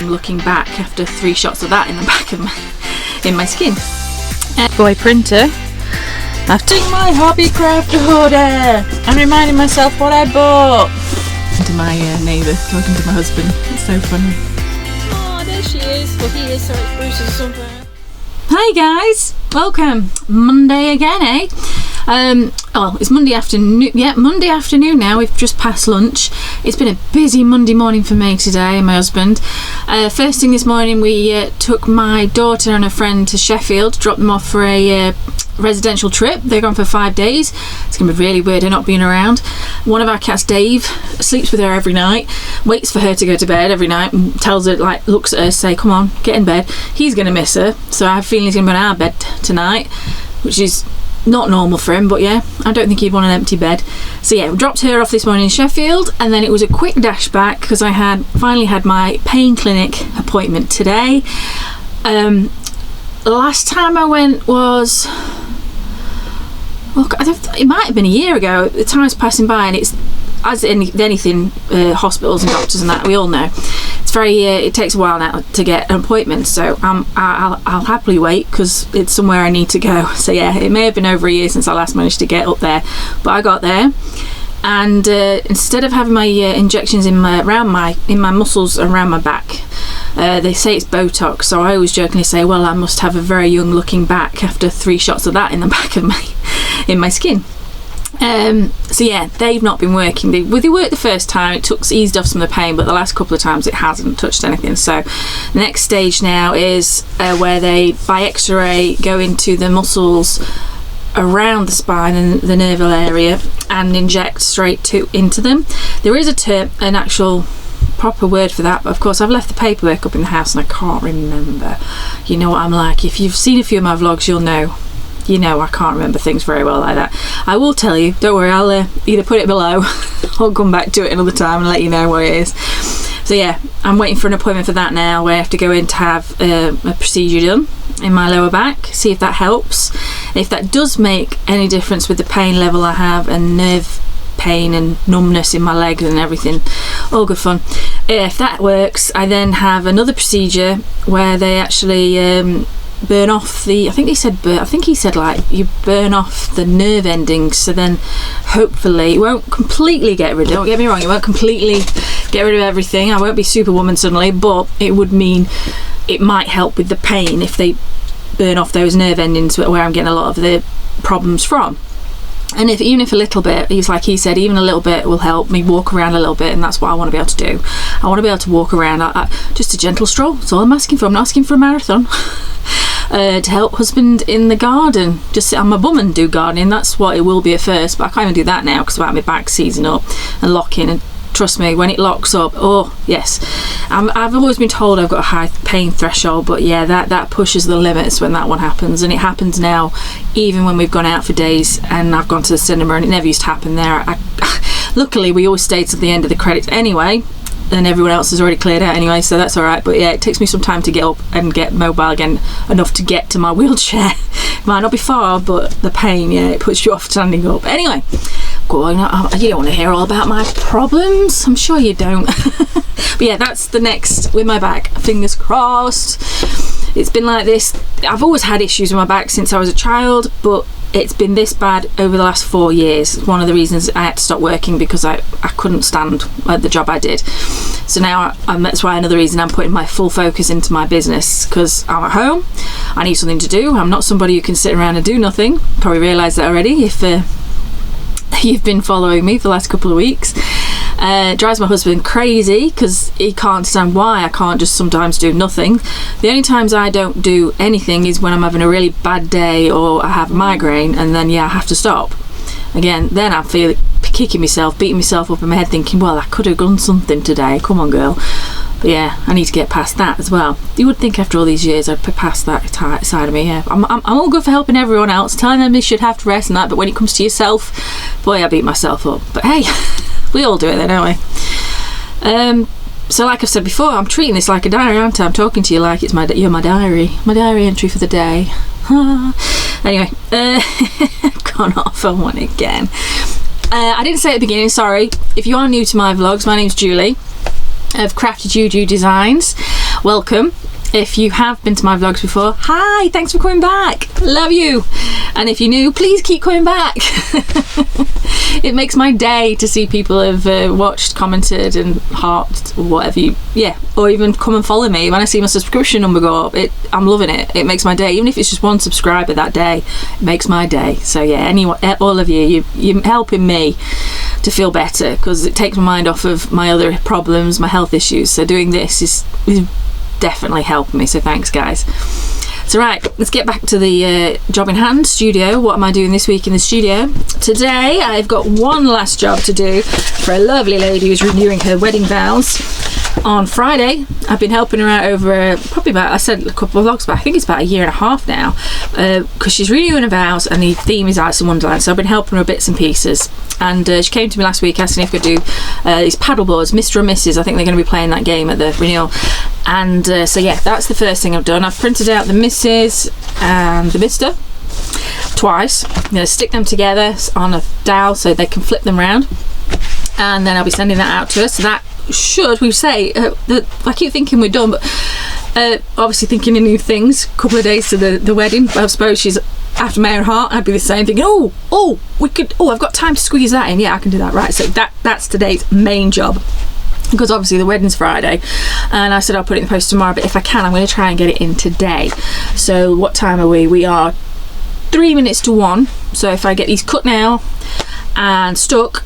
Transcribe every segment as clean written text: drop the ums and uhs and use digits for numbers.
looking back after 3 shots of that in the back of my skin. Boy printer. I've taken my hobby craft hoodie and reminding myself what I bought. To my neighbour, talking to my husband. It's so funny. Oh, there she is. Well, he is, so it's Bruce's somewhere. Hi guys, welcome. Monday again, eh? Oh, it's Monday afternoon. Yeah, Monday afternoon now. We've just passed lunch. It's been a busy Monday morning for me today and my husband. First thing this morning, we took my daughter and a friend to Sheffield, dropped them off for a residential trip. They're gone for 5 days. It's gonna be really weird her not being around. One of our cats, Dave, sleeps with her every night, waits for her to go to bed every night and tells her, like, looks at her, say, come on, get in bed. He's gonna miss her, so I have a feeling he's gonna be in our bed tonight, which is not normal for him, but yeah, I don't think he'd want an empty bed. So yeah, we dropped her off this morning in Sheffield, and then it was a quick dash back because I had finally had my pain clinic appointment today. Last time I went was, well, it might have been a year ago. The time's passing by, and it's, as anything, hospitals and doctors and that, we all know, it's very, it takes a while now to get an appointment, so I'll happily wait because it's somewhere I need to go. So yeah, it may have been over a year since I last managed to get up there, but I got there, and instead of having my injections in my muscles around my back, they say it's Botox, so I always jokingly say, well, I must have a very young looking back after 3 shots of that in the back of my skin. So yeah, they've not been working. They worked the first time, it eased off some of the pain, but the last couple of times it hasn't touched anything. So the next stage now is where they, by x-ray, go into the muscles around the spine and the nerval area and inject straight into them. There is an actual proper word for that, but of course I've left the paperwork up in the house and I can't remember. You know what I'm like. If you've seen a few of my vlogs, you'll know. You know I can't remember things very well like that. I will tell you, don't worry, I'll either put it below or come back to it another time and let you know what it is. So yeah, I'm waiting for an appointment for that now, where I have to go in to have a procedure done in my lower back, see if that helps. And if that does make any difference with the pain level I have and nerve pain and numbness in my legs and everything, all good fun. If that works, I then have another procedure where they actually burn off the, I think he said like you burn off the nerve endings, so then hopefully it won't completely get rid of, don't get me wrong, it won't completely get rid of everything. I won't be Superwoman suddenly, but it would mean it might help with the pain if they burn off those nerve endings where I'm getting a lot of the problems from. And even if a little bit, he said, even a little bit will help me walk around a little bit, and that's what I want to be able to do. I want to be able to walk around, just a gentle stroll, that's all I'm asking for. I'm not asking for a marathon. To help husband in the garden, just sit on my bum and do gardening. That's what it will be at first, but I can't even do that now because my back's seizing up and locking, and trust me, when it locks up, oh yes, I've always been told I've got a high pain threshold, but yeah, that pushes the limits when that one happens. And it happens now even when we've gone out for days and I've gone to the cinema, and it never used to happen there. Luckily we always stayed to the end of the credits anyway, and everyone else has already cleared out anyway, so that's alright. But yeah, it takes me some time to get up and get mobile again, enough to get to my wheelchair. Might not be far, but the pain, yeah, it puts you off standing up. Anyway, go on, you don't want to hear all about my problems, I'm sure you don't. But yeah, that's the next with my back, fingers crossed. It's been like this, I've always had issues with my back since I was a child, but it's been this bad over the last 4 years. It's one of the reasons I had to stop working, because I couldn't stand the job I did. So now that's why another reason I'm putting my full focus into my business, because I'm at home, I need something to do. I'm not somebody who can sit around and do nothing. Probably realised that already if you've been following me for the last couple of weeks. Drives my husband crazy because he can't understand why I can't just sometimes do nothing. The only times I don't do anything is when I'm having a really bad day or I have a migraine, and then yeah, I have to stop. Again, then I feel kicking myself, beating myself up in my head, thinking, well, I could have done something today, come on girl. But yeah, I need to get past that as well. You would think after all these years I'd put past that side of me. Yeah, I'm all good for helping everyone else, telling them they should have to rest and that, but when it comes to yourself, boy, I beat myself up. But hey, we all do it then, don't we? So like I've said before, I'm treating this like a diary, aren't I? I'm talking to you like it's you're my diary entry for the day. Anyway, I've gone off on one again. I didn't say at the beginning, sorry. If you are new to my vlogs, my name's Julie of Crafty JuJu Designs. welcome. If you have been to my vlogs before, hi, thanks for coming back, love you. And if you're new, please keep coming back. It makes my day to see people have watched, commented and hearted, whatever you, yeah, or even come and follow me. When I see my subscription number go up, I'm loving it. It makes my day, even if it's just one subscriber that day, it makes my day. So yeah, anyone, all of you're helping me to feel better, because it takes my mind off of my other problems, my health issues. So doing this is definitely helping me, so thanks guys. So right, let's get back to the job in hand, studio. What am I doing this week in the studio? Today I've got one last job to do for a lovely lady who's renewing her wedding vows. On Friday, I've been helping her out over probably about, I said a couple of vlogs back, I think it's about a year and a half now, because she's renewing her vows and the theme is Alice in Wonderland, so I've been helping her bits and pieces. And she came to me last week asking if I could do these paddle boards, Mr. and Mrs. I think they're going to be playing that game at the renewal. And so yeah, that's the first thing I've done. I've printed out the Mrs. and the Mr. twice. I'm going to stick them together on a dowel so they can flip them round, and then I'll be sending that out to her. So that should, we say, I keep thinking we're done, but obviously thinking of new things, a couple of days to the wedding. I suppose she's after my own heart. I'd be the same, thinking, we could, I've got time to squeeze that in, yeah, I can do that, right? So that's today's main job, because obviously the wedding's Friday, and I said I'll put it in the post tomorrow, but if I can, I'm going to try and get it in today. So what time are we? We are 3 minutes to 1, so if I get these cut now and stuck,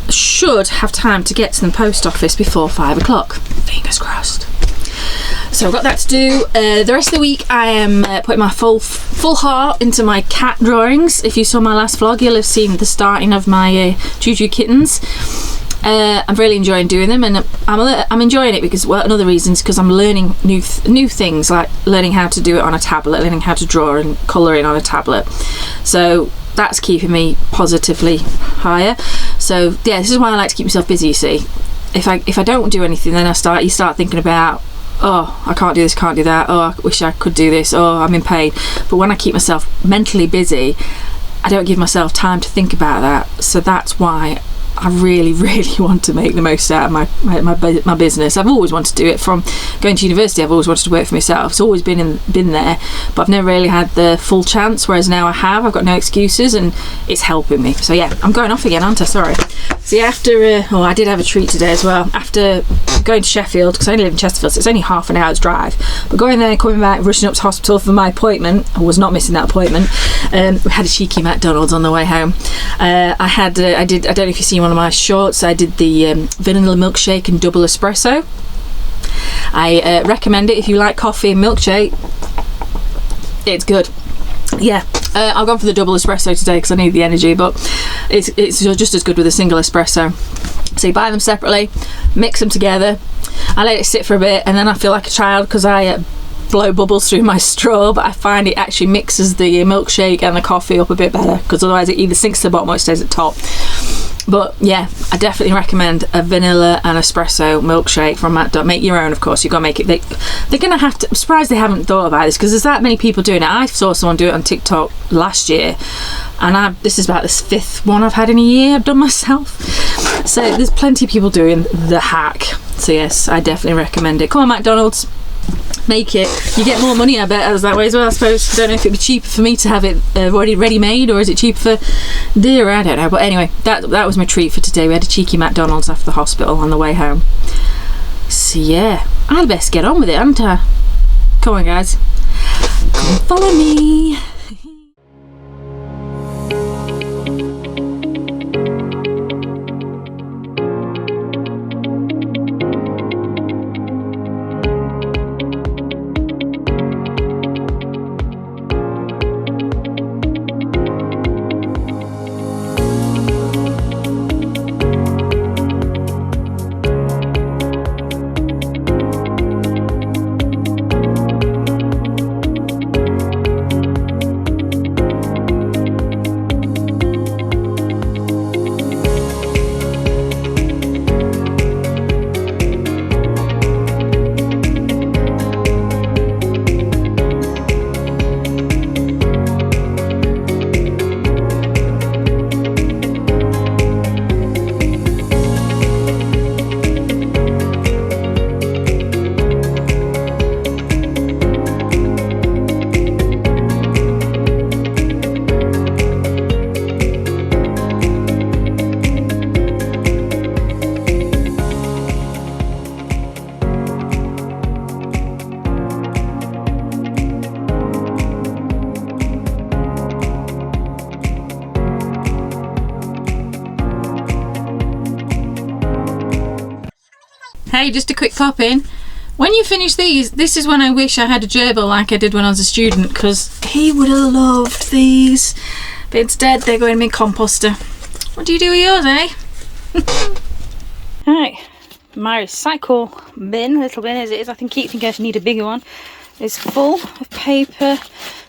should have time to get to the post office before 5 o'clock. Fingers crossed. So I've got that to do. The rest of the week I am putting my full heart into my cat drawings. If you saw my last vlog, you'll have seen the starting of my JuJu kittens. I'm really enjoying doing them, and I'm enjoying it because, well, another reason is because I'm learning new things, like learning how to do it on a tablet, learning how to draw and colouring on a tablet. So that's keeping me positively higher. So yeah, this is why I like to keep myself busy, you see. If I don't do anything, then you start thinking about, oh, I can't do this, can't do that, oh, I wish I could do this, oh, I'm in pain. But when I keep myself mentally busy, I don't give myself time to think about that. So that's why I really, really want to make the most out of my business. I've always wanted to do it. From going to university, I've always wanted to work for myself. It's always been there, but I've never really had the full chance, whereas now I have. I've got no excuses, and it's helping me. So yeah, I'm going off again, aren't I? Sorry. See, after I did have a treat today as well. After going to Sheffield, because I only live in Chesterfield, so it's only half an hour's drive, but going there, coming back, rushing up to hospital for my appointment, I was not missing that appointment. We had a cheeky McDonald's on the way home. I don't know if you've seen one of my shorts, I did the vanilla milkshake and double espresso. I recommend it if you like coffee and milkshake. It's good. Yeah, I'll go for the double espresso today because I need the energy, but it's just as good with a single espresso. So you buy them separately, mix them together, I let it sit for a bit, and then I feel like a child because I blow bubbles through my straw, but I find it actually mixes the milkshake and the coffee up a bit better, because otherwise it either sinks to the bottom or it stays at the top. But yeah, I definitely recommend a vanilla and espresso milkshake from Matt. Make your own, of course. You've got to make it. They're going to have to. I'm surprised they haven't thought about this, because there's that many people doing it. I saw someone do it on TikTok last year, and this is about the 5th one I've had in a year I've done myself. So there's plenty of people doing the hack. So yes, I definitely recommend it. Come on, McDonald's. Make it. You get more money, I bet, as that way as well, I suppose. I don't know if it'd be cheaper for me to have it already ready-made, or is it cheaper for dear? I don't know. But anyway, that was my treat for today. We had a cheeky McDonald's after the hospital on the way home. So yeah, I'd best get on with it, hadn't I? Come on, guys. Come follow me. Hey, just a quick pop in. When you finish these, this is when I wish I had a gerbil like I did when I was a student, because he would have loved these. But instead, they're going in my composter. What do you do with yours, eh? Right, my recycle bin, little bin as it is, I think I should need a bigger one, is full of paper,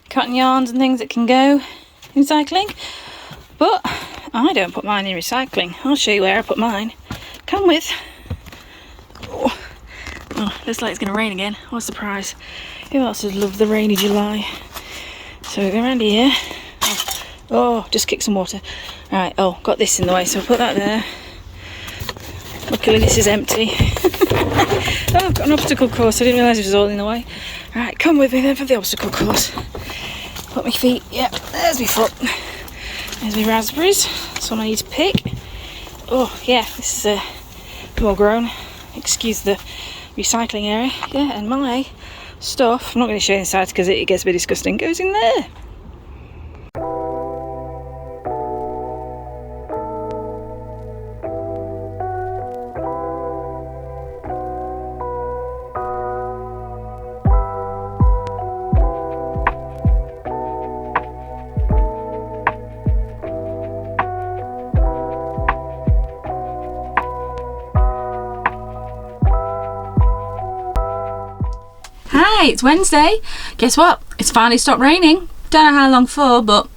cotton yarns and things that can go in recycling. But I don't put mine in recycling. I'll show you where I put mine. Come with. Oh, looks like it's going to rain again. What a surprise. Who else would love the rainy July? So we go around here. Oh, just kick some water. Right, oh, got this in the way, so I'll put that there. Luckily this is empty. Oh, I've got an obstacle course. I didn't realise it was all in the way. Right, come with me then for the obstacle course. Put my feet, yep, there's my foot. There's my raspberries. That's one I need to pick. Oh, yeah, this is more grown. Excuse the recycling area. Yeah, and my stuff, I'm not going to show you inside because it gets a bit disgusting, goes in there. Hi, it's Wednesday. Guess what? It's finally stopped raining. Don't know how long for, but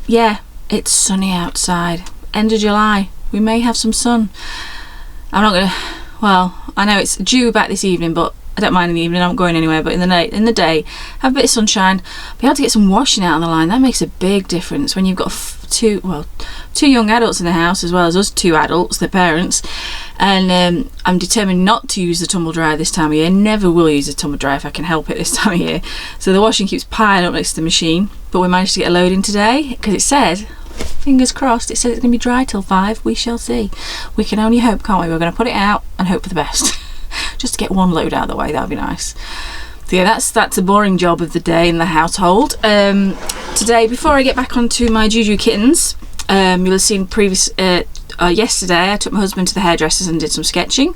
yeah, it's sunny outside. End of July. We may have some sun. I'm not gonna, well, I know it's due back this evening, but I don't mind in the evening. I'm not going anywhere, but in the day, have a bit of sunshine. Be able to get some washing out on the line. That makes a big difference when you've got two young adults in the house, as well as us two adults, the parents. And I'm determined not to use the tumble dryer this time of year. Never will use the tumble dryer if I can help it this time of year. So the washing keeps piling up next to the machine. But we managed to get a load in today because it said, fingers crossed, it said it's going to be dry till 5. We shall see. We can only hope, can't we? We're going to put it out and hope for the best. Just to get one load out of the way, that would be nice. So yeah, that's a boring job of the day in the household. Today, before I get back onto my JuJu kittens, you'll have seen yesterday I took my husband to the hairdressers and did some sketching.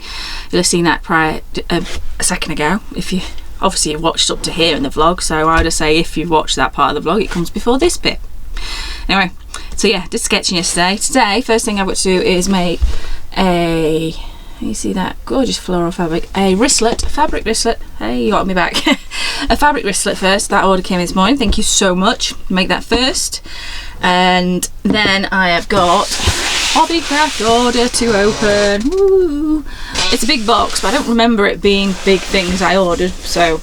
You'll have seen that prior a second ago. If you obviously you've watched up to here in the vlog, so I would say if you've watched that part of the vlog, it comes before this bit. Anyway, so yeah, did sketching yesterday. Today, first thing I've got to do is make a, you see that gorgeous floral fabric, a wristlet, fabric wristlet. Hey, you got me back. A fabric wristlet first. That order came this morning. Thank you so much. Make that first. And then I have got Hobbycraft order to open. Woo. It's a big box, but I don't remember it being big things I ordered, so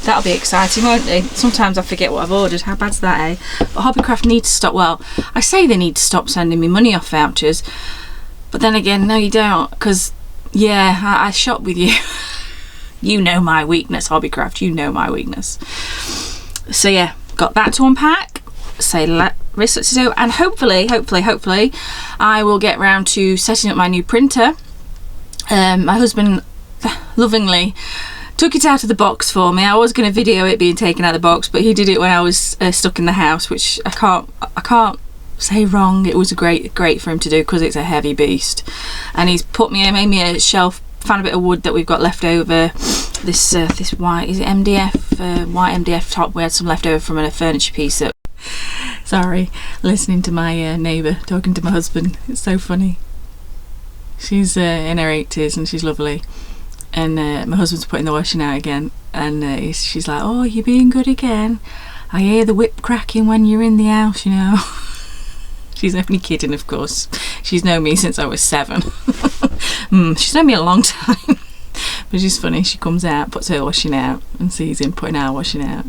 that'll be exciting, won't it? Sometimes I forget what I've ordered. How bad's that, eh? But Hobbycraft needs to stop. Well, I say they need to stop sending me money off vouchers, but then again, no, you don't, because yeah, I shop with you. You know my weakness, Hobbycraft. You know my weakness. So yeah, got that to unpack. Say wristlets to do, and hopefully I will get round to setting up my new printer. My husband lovingly took it out of the box for me. I was going to video it being taken out of the box, but he did it when I was stuck in the house, which I can't say wrong. It was great for him to do because it's a heavy beast. And he's made me a shelf. Found a bit of wood that we've got left over. This white, is it MDF? White MDF top. We had some left over from a furniture piece that. Sorry, listening to my neighbour talking to my husband. It's so funny. She's in her 80s and she's lovely. And my husband's putting the washing out again. And she's like, oh, you're being good again. I hear the whip cracking when you're in the house, you know. She's only kidding, of course. She's known me since I was 7. She's known me a long time. But she's funny. She comes out, puts her washing out and sees him putting our washing out.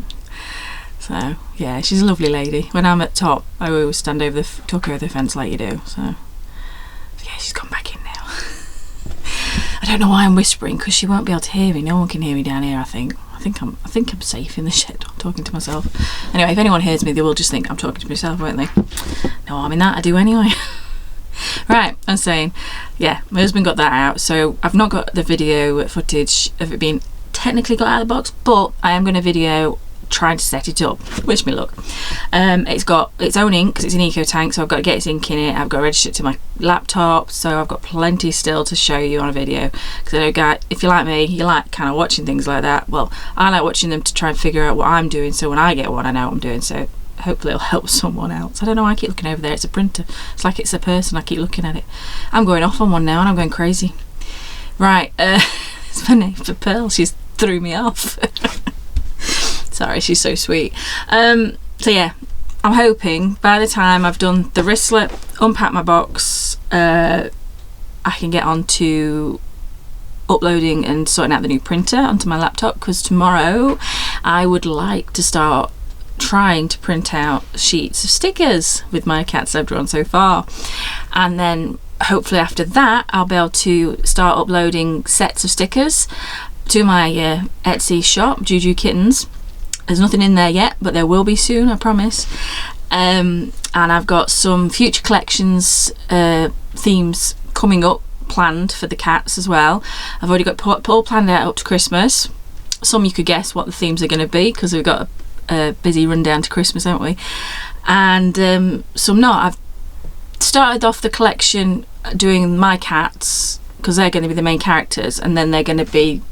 So yeah, she's a lovely lady. When I'm at top, I always stand over talk over the fence like you do. So yeah, she's gone back in now. I don't know why I'm whispering, because she won't be able to hear me. No one can hear me down here. I think I'm safe in the shed. I'm talking to myself. Anyway, if anyone hears me, they will just think I'm talking to myself, won't they? No harm in that. I do anyway. Right, I'm saying, yeah, my husband got that out, so I've not got the video footage of it being technically got out of the box, but I am going to video trying to set it up. Wish me luck. It's got its own ink because it's an Eco Tank, so I've got to get its ink in it. I've got to register it to my laptop, so I've got plenty still to show you on a video. Because I know, guys, if you're like me, you like kind of watching things like that. Well, I like watching them to try and figure out what I'm doing, so when I get one, I know what I'm doing. So hopefully it'll help someone else. I don't know why I keep looking over there. It's a printer. It's like it's a person. I keep looking at it. I'm going off on one now and I'm going crazy. Right, it's my name for Pearl. She's threw me off. Sorry, she's so sweet. So yeah, I'm hoping by the time I've done the wristlet, unpack my box, I can get on to uploading and sorting out the new printer onto my laptop, because tomorrow I would like to start trying to print out sheets of stickers with my cats I've drawn so far, and then hopefully after that I'll be able to start uploading sets of stickers to my Etsy shop, JuJu Kittens. There's nothing in there yet, but there will be soon, I promise. And I've got some future collections themes coming up planned for the cats as well. I've already got all planned out up to Christmas. Some you could guess what the themes are going to be, because we've got a busy rundown to Christmas, haven't we? And some not. I've started off the collection doing my cats, because they're going to be the main characters, and then they're going to be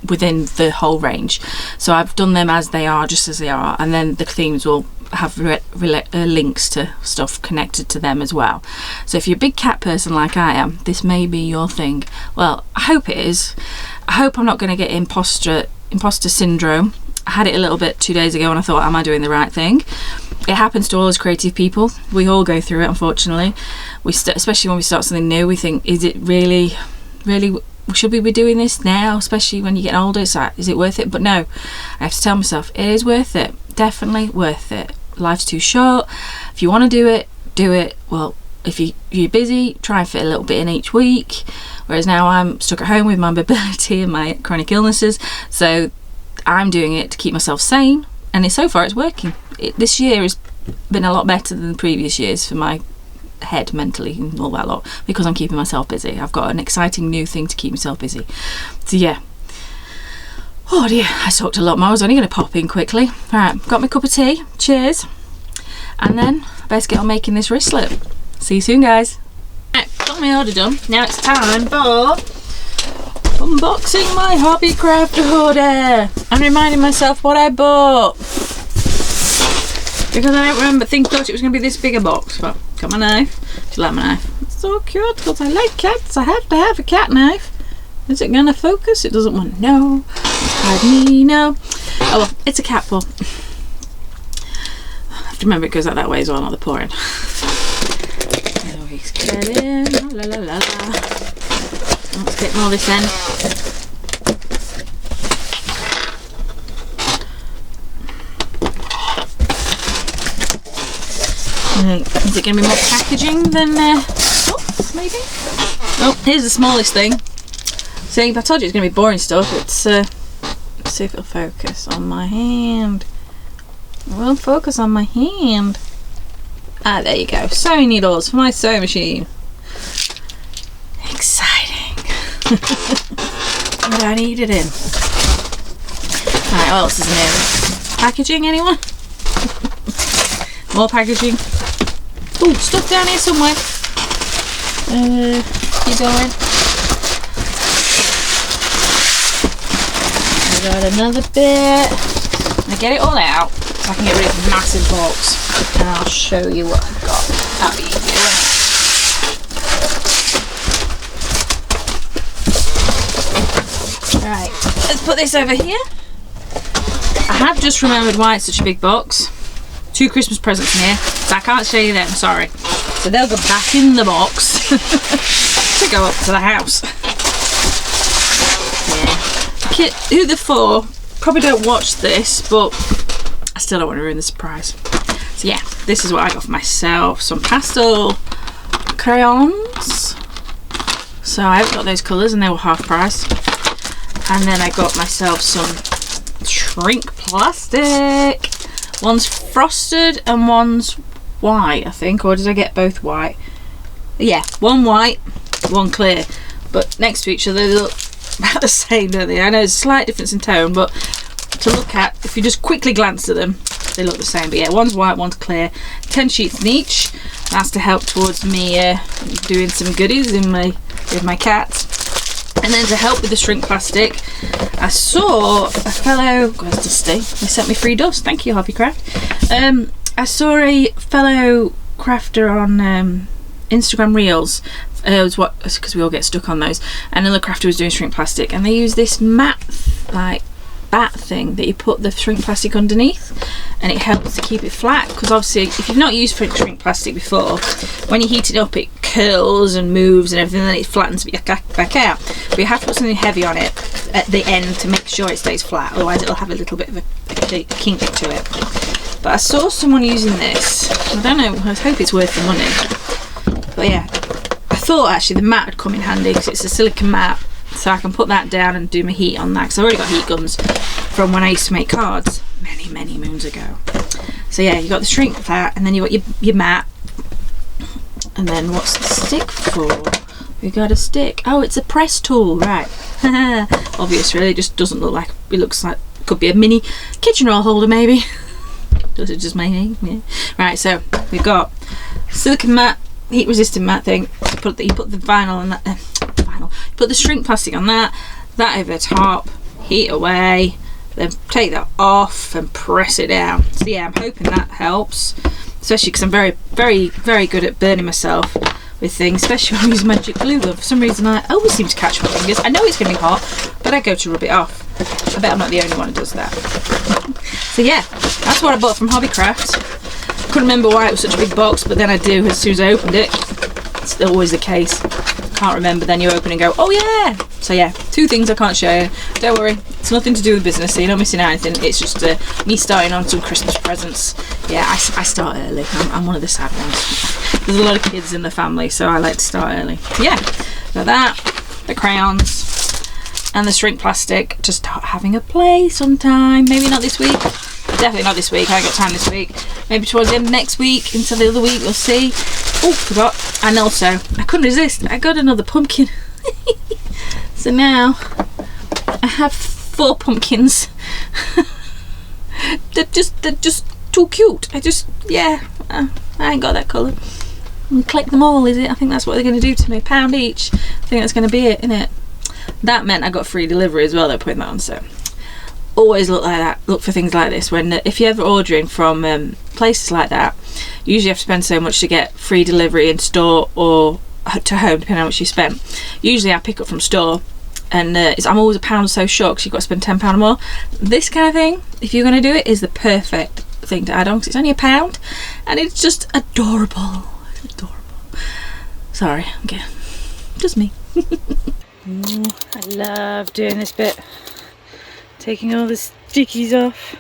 within the whole range. So I've done them as they are, just as they are, and then the themes will have links to stuff connected to them as well. So if you're a big cat person like I am, this may be your thing. Well, I hope it is. I hope I'm not going to get imposter syndrome. I had it a little bit 2 days ago and I thought, am I doing the right thing? It happens to all us creative people. We all go through it, unfortunately. Especially when we start something new, we think, is it really should we be doing this now? Especially when you're getting older, it's like, is it worth it? But no, I have to tell myself, it is worth it. Definitely worth it. Life's too short. If you want to do it, do it. Well, if you're busy, try and fit a little bit in each week. Whereas now I'm stuck at home with my mobility and my chronic illnesses, so I'm doing it to keep myself sane, and so far it's working. This year has been a lot better than the previous years for my head mentally and all that lot, because I'm keeping myself busy. I've got an exciting new thing to keep myself busy. So yeah. Oh dear, I talked a lot more. I was only going to pop in quickly. Alright, got my cup of tea. Cheers. And then I best get on making this wristlet. See you soon, guys. Right, got my order done. Now it's time for unboxing my hobby crafter hoodie and reminding myself what I bought, because I don't remember. Thought it was going to be this bigger box. But got my knife. Do you like my knife? It's so cute because I like cats. I have to have a cat knife. Is it going to focus? It doesn't want to know. Hide me, no. Oh well, it's a cat paw. I have to remember it goes out that way as well, not the pouring. Always get in. La la la la. Let's get more this end. Is it going to be more packaging than maybe? Oh, here's the smallest thing. See, I told you it's going to be boring stuff. Let's see if it'll focus on my hand. It will focus on my hand. Ah, there you go. Sewing needles for my sewing machine. Exciting. What do I need it in? Alright, what else is in here? Packaging, anyone? More packaging. Oh, stuff down here somewhere. Keep going. I got another bit. I get it all out so I can get rid of this massive box, and I'll show you what I've got. That'll be easier, won't it? Right, let's put this over here. I have just remembered why it's such a big box. 2 Christmas presents in here, so I can't show you them, sorry. So they'll go back in the box to go up to the house. Yeah. Kit, who they're for, probably don't watch this, but I still don't want to ruin the surprise. So yeah, this is what I got for myself. Some pastel crayons. So I haven't got those colours and they were half price. And then I got myself some shrink plastic. One's frosted and one's white, I think, or did I get both white? Yeah, one white, one clear, but next to each other they look about the same, don't they? I know there's a slight difference in tone, but to look at. If you just quickly glance at them, they look the same. But yeah, one's white, one's clear. 10 sheets in each. That's to help towards me doing some goodies with my cat. And then to help with the shrink plastic, I saw a fellow, God, it's dusty. They sent me free dust. Thank you, Hobbycraft. I saw a fellow crafter on Instagram Reels. Because we all get stuck on those. And another crafter was doing shrink plastic, and they use this mat, like bat thing that you put the shrink plastic underneath, and it helps to keep it flat. Because obviously, if you've not used shrink plastic before, when you heat it up, it curls and moves and everything, and then it flattens back out. But you have to put something heavy on it at the end to make sure it stays flat. Otherwise, it'll have a little bit of a kink to it. But I saw someone using this. I don't know. I hope it's worth the money. But yeah, I thought actually the mat would come in handy because it's a silicone mat. So I can put that down and do my heat on that, because I've already got heat guns from when I used to make cards many moons ago. So yeah, you got the shrink flat, and then you got your mat, and then what's the stick for? We got a stick. Oh, it's a press tool, right? Obvious, really. It just doesn't look like. It looks like it could be a mini kitchen roll holder, maybe. Does it just maybe? Yeah. Right. So we've got silicone mat, heat resistant mat thing. You put the vinyl on that. Put the shrink plastic on that over the top, heat away, then take that off and press it down. So yeah, I'm hoping that helps, especially because I'm very good at burning myself with things, especially when I use magic glue gun. For some reason I always seem to catch my fingers. I know it's going to be hot, but I go to rub it off. I bet I'm not the only one who does that. So yeah, that's what I bought from Hobbycraft. Couldn't remember why it was such a big box, but then I do as soon as I opened it. It's always the case. Can't remember, then you open and go, oh yeah. So yeah, 2 things I can't show you. Don't worry, it's nothing to do with business, so you're not missing out anything. It's just me starting on some Christmas presents. Yeah, I start early. I'm one of the sad ones. There's a lot of kids in the family, so I like to start early. Yeah, got that, the crayons, and the shrink plastic to start having a play sometime. Maybe not this week. Definitely not this week. I ain't got time this week. Maybe towards the end of next week, into the other week, we'll see. Oh, forgot. And also, I couldn't resist. I got another pumpkin. So now I have 4 pumpkins. they're just too cute. I ain't got that colour. And collect them all, is it? I think that's what they're going to do to me. £1 each. I think that's going to be it, isn't it? That meant I got free delivery as well. They're putting that on, so always look like that. Look for things like this when if you're ever ordering from places like that. You usually have to spend so much to get free delivery in store or to home, depending on how much you spend. Usually I pick up from store, and I'm always £1 or so short because you've got to spend £10 or more. This kind of thing, if you're going to do it, is the perfect thing to add on because it's only £1 and it's just adorable. It's adorable. Sorry, okay, just me. I love doing this bit, taking all the stickies off.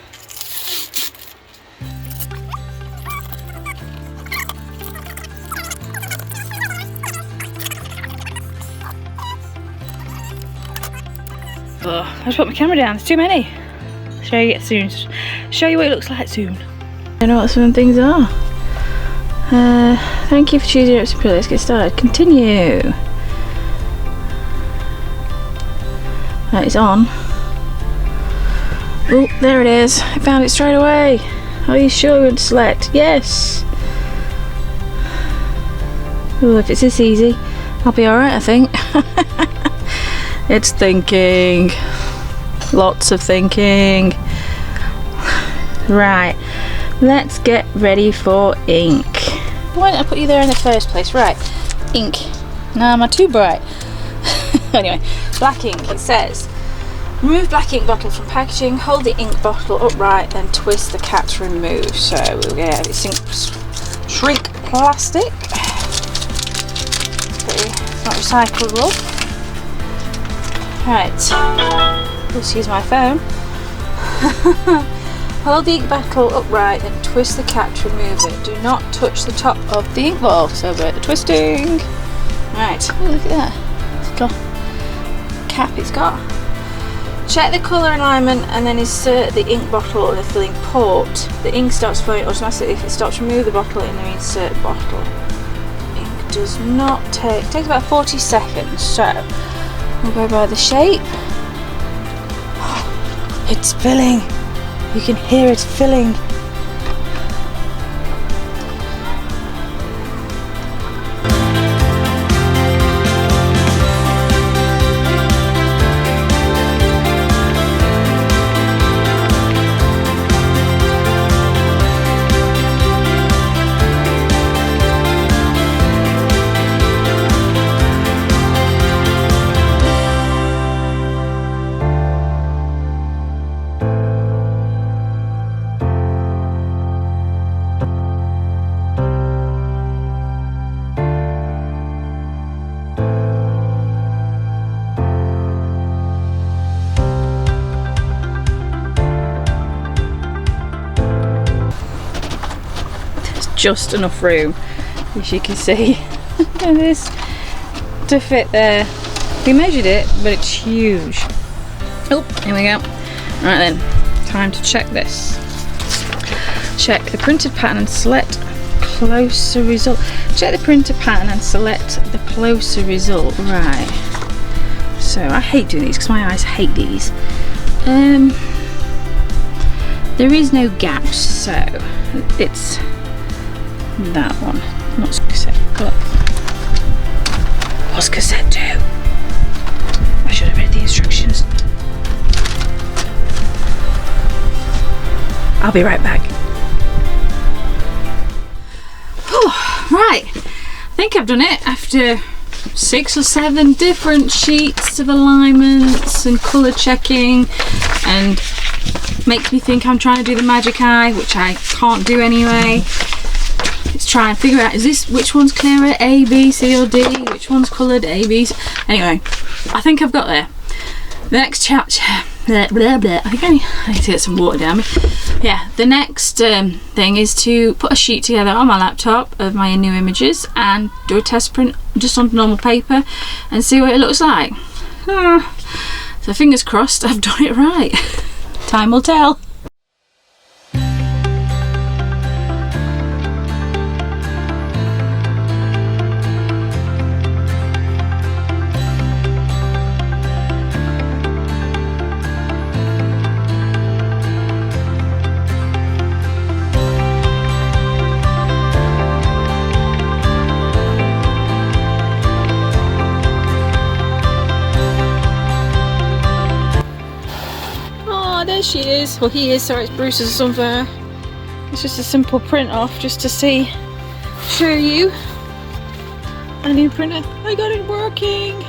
Oh, I just put my camera down, there's too many. Show you it soon. Show you what it looks like soon. I know what some things are. Thank you for choosing Epson Pro. Let's get started. Continue. That is on. Oh, there it is. I found it straight away. Are you sure you want to select? Yes. Oh, if it's this easy, I'll be alright, I think. It's thinking. Lots of thinking. Right. Let's get ready for ink. Why didn't I put you there in the first place? Right. Ink. No, am I too bright? Anyway, black ink. It says, remove black ink bottle from packaging, hold the ink bottle upright, then twist the cap to remove. So we'll get this ink shrink plastic. It's not recyclable. Right, let's use my phone. Hold the ink bottle upright and twist the cap to remove it. Do not touch the top of the ink bottle. So we're twisting. Right, oh, look at that. It's got cap, it's got. Check the colour alignment and then insert the ink bottle in the filling port. The ink starts flowing automatically. If it stops, remove the bottle in the insert bottle. Ink does not take, it takes about 40 seconds. So we'll go by the shape. It's filling. You can hear it filling. Just enough room, as you can see, and this to fit there. We measured it, but it's huge. Oh, here we go. Right then, time to check this. Check the printed pattern and select closer result. Check the printed pattern and select the closer result. Right. So I hate doing these because my eyes hate these. There is no gaps, so it's that one, not cassette. Look. What's cassette do? I should have read the instructions. I'll be right back. Oh, right. I think I've done it after 6 or 7 different sheets of alignments and colour checking, and makes me think I'm trying to do the magic eye, which I can't do anyway. Let's try and figure out, is this, which one's clearer, A, B, C or D, which one's coloured, A, B, C. Anyway, I think I've got there. The next chapter, blah, blah, blah. I think I need to get some water down me. Yeah, the next thing is to put a sheet together on my laptop of my new images and do a test print just on normal paper and see what it looks like. So fingers crossed I've done it right. Time will tell. There she is, well he is, sorry, it's Bruce's sunflower. It's just a simple print off just to show you a new printer. I got it working!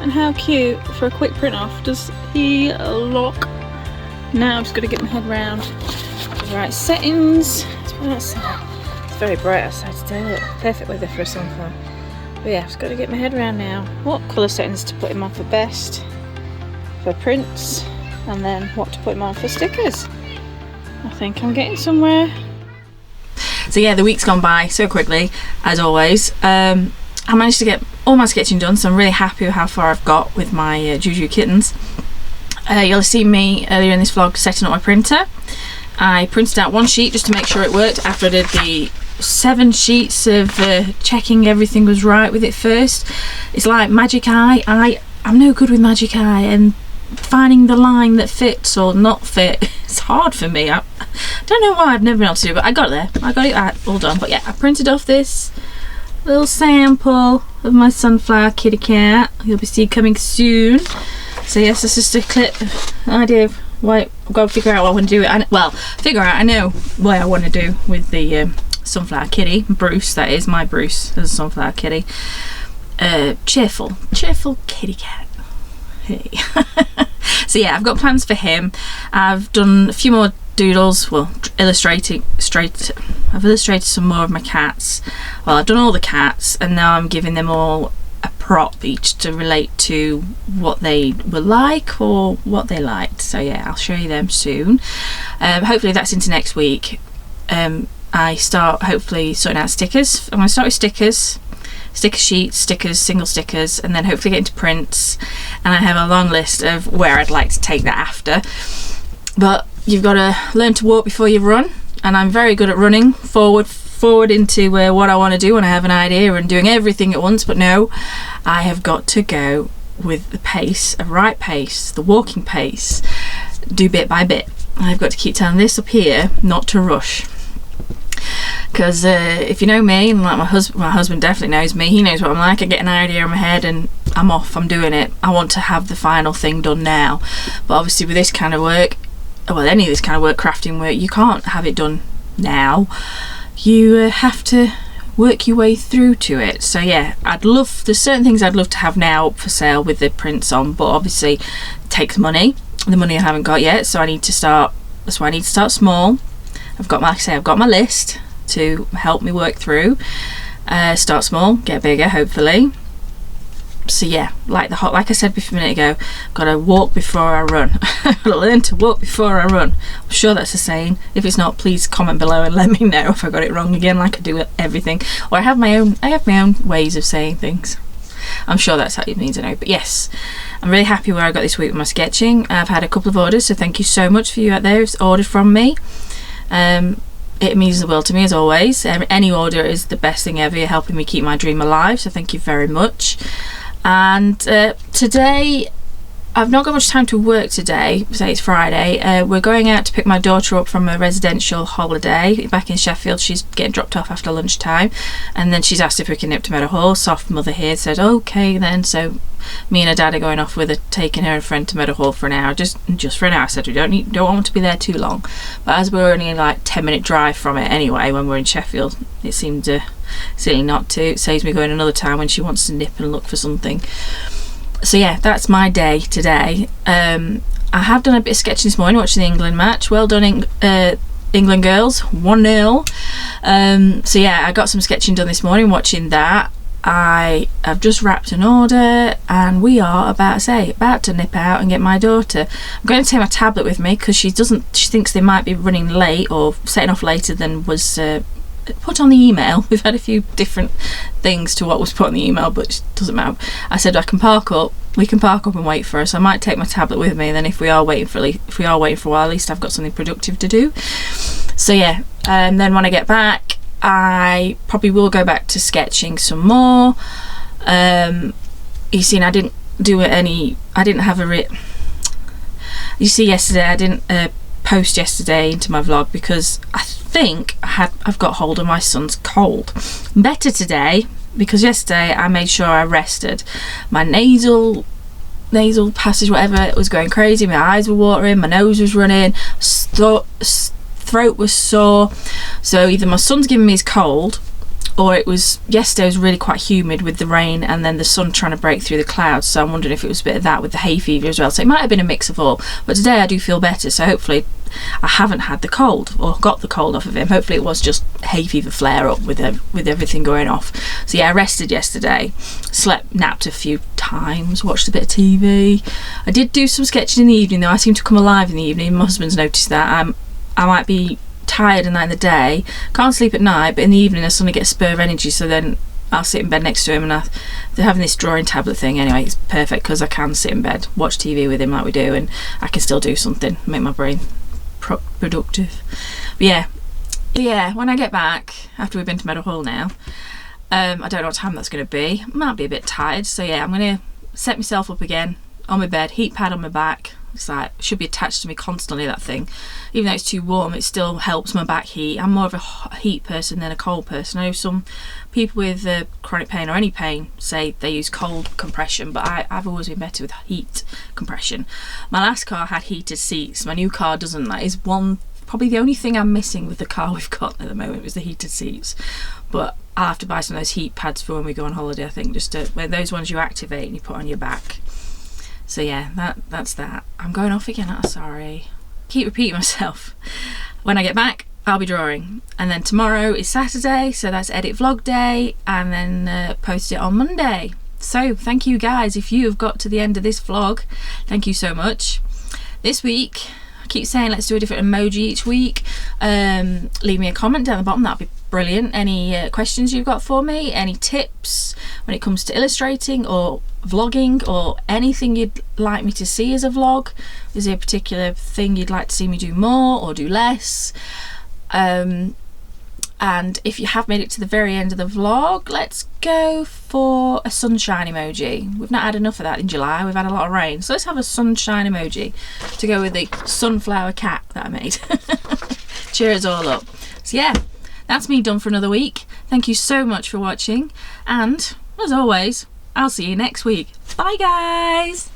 And how cute for a quick print off does he look. Now I'm just going to get my head round the right settings. It's very bright outside today, look, perfect weather for a sunflower. But yeah, I've just got to get my head around now. What colour settings to put him on for best, for prints, and then what to put him on for stickers. I think I'm getting somewhere. So yeah, the week's gone by so quickly, as always. I managed to get all my sketching done, so I'm really happy with how far I've got with my JuJu kittens. You'll have seen me earlier in this vlog setting up my printer. I printed out one sheet just to make sure it worked after I did the 7 sheets of checking everything was right with it first. It's like magic eye. I'm no good with magic eye, and finding the line that fits or not fit, it's hard for me. I don't know why I've never been able to do it, but I got there. I got it all done. But yeah, I printed off this little sample of my sunflower kitty cat. You'll be seeing coming soon. So yes, it's just a clip idea of what I've got to figure out what I want to do. I know what I want to do with the sunflower kitty, Bruce. That is my Bruce as a sunflower kitty. Cheerful kitty cat. Hey. So yeah, I've got plans for him. I've done a few more doodles, well, I've illustrated some more of my cats. Well, I've done all the cats, and now I'm giving them all a prop each to relate to what they were like or what they liked. So yeah, I'll show you them soon. Hopefully that's into next week. I start hopefully sorting out stickers. I'm going to start with stickers, sticker sheets, stickers, single stickers, and then hopefully get into prints. And I have a long list of where I'd like to take that after. But you've got to learn to walk before you run, and I'm very good at running forward into what I want to do when I have an idea and doing everything at once. But no, I have got to go with the pace, a right pace, the walking pace, do bit by bit. I've got to keep telling this up here not to rush, because if you know me, and like my husband definitely knows me, he knows what I'm like. I get an idea in my head and I'm off, I'm doing it. I want to have the final thing done now. But obviously with this kind of work, well, any of this kind of work, crafting work, you can't have it done now. You have to work your way through to it. So yeah, there's certain things I'd love to have now up for sale with the prints on, but obviously it takes money, the money I haven't got yet, so I need to start. That's why I need to start small. I've got my list to help me work through. Start small, get bigger, hopefully. So yeah, like I said before a minute ago, I've got to walk before I run. I've got to learn to walk before I run. I'm sure that's a saying. If it's not, please comment below and let me know if I got it wrong again, like I do with everything. Or I have my own ways of saying things. I'm sure that's how it means, I know. But yes, I'm really happy where I got this week with my sketching. I've had a couple of orders, so thank you so much for you out there who's ordered from me. It means the world to me, as always. Any order is the best thing ever. You're helping me keep my dream alive, so thank you very much. And today, I've not got much time to work today, say it's Friday. We're going out to pick my daughter up from a residential holiday back in Sheffield. She's getting dropped off after lunchtime, and then she's asked if we can nip to Meadowhall. Soft mother here said okay then, so me and her dad are going off with her, taking her and a friend to Meadowhall for an hour, just for an hour. I said we don't want to be there too long, but as we're only like 10-minute drive from it anyway when we're in Sheffield, it seemed silly not to. It saves me going another time when she wants to nip and look for something. So yeah, that's my day today. I have done a bit of sketching this morning watching the England match. Well done, England girls, 1-0. So yeah, I got some sketching done this morning watching that. I have just wrapped an order and we are about to nip out and get my daughter. I'm going to take my tablet with me because she thinks they might be running late or setting off later than was put on the email. We've had a few different things to what was put on the email, but it doesn't matter. I said we can park up and wait for us. I might take my tablet with me, and then if we are waiting for a while, at least I've got something productive to do. So yeah, and then when I get back, I probably will go back to sketching some more. You see, I didn't have a you see, yesterday I didn't post yesterday into my vlog because I think I've got hold of my son's cold. Better today, because yesterday I made sure I rested. My nasal passage, whatever, it was going crazy. My eyes were watering, my nose was running, throat was sore. So either my son's giving me his cold, or yesterday was really quite humid with the rain and then the sun trying to break through the clouds, so I'm wondering if it was a bit of that with the hay fever as well. So it might have been a mix of all, but today I do feel better, so hopefully I haven't had the cold or got the cold off of him. Hopefully it was just hay fever flare up with everything going off. So yeah, I rested yesterday, napped a few times, watched a bit of TV. I did do some sketching in the evening though. I seem to come alive in the evening. My husband's noticed that. I might be tired in the day, can't sleep at night, but in the evening I suddenly get a spur of energy, so then I'll sit in bed next to him, and they're having this drawing tablet thing anyway. It's perfect because I can sit in bed, watch TV with him like we do, and I can still do something, make my brain productive. But yeah, when I get back after we've been to Meadowhall now, I don't know what time that's going to be. Might be a bit tired, so yeah, I'm going to set myself up again on my bed, heat pad on my back. It's like, should be attached to me constantly, that thing. Even though it's too warm, it still helps my back heat. I'm more of a heat person than a cold person. I know some people with chronic pain or any pain say they use cold compression, but I've always been better with heat compression. My last car had heated seats. My new car doesn't. That is probably the only thing I'm missing with the car we've got at the moment was the heated seats. But I'll have to buy some of those heat pads for when we go on holiday, I think, just those ones you activate and you put on your back. So yeah, that's that. I'm going off again, I'm sorry. Keep repeating myself. When I get back, I'll be drawing. And then tomorrow is Saturday, so that's edit vlog day, and then post it on Monday. So thank you guys, if you have got to the end of this vlog, thank you so much. This week, I keep saying let's do a different emoji each week. Leave me a comment down the bottom, that'd be brilliant. Any questions you've got for me, any tips when it comes to illustrating or vlogging, or anything you'd like me to see as a vlog. Is there a particular thing you'd like to see me do more or do less? And And if you have made it to the very end of the vlog, let's go for a sunshine emoji. We've not had enough of that in July, we've had a lot of rain. So let's have a sunshine emoji to go with the sunflower cat that I made. Cheer us all up. So yeah, that's me done for another week. Thank you so much for watching, and as always, I'll see you next week. Bye guys!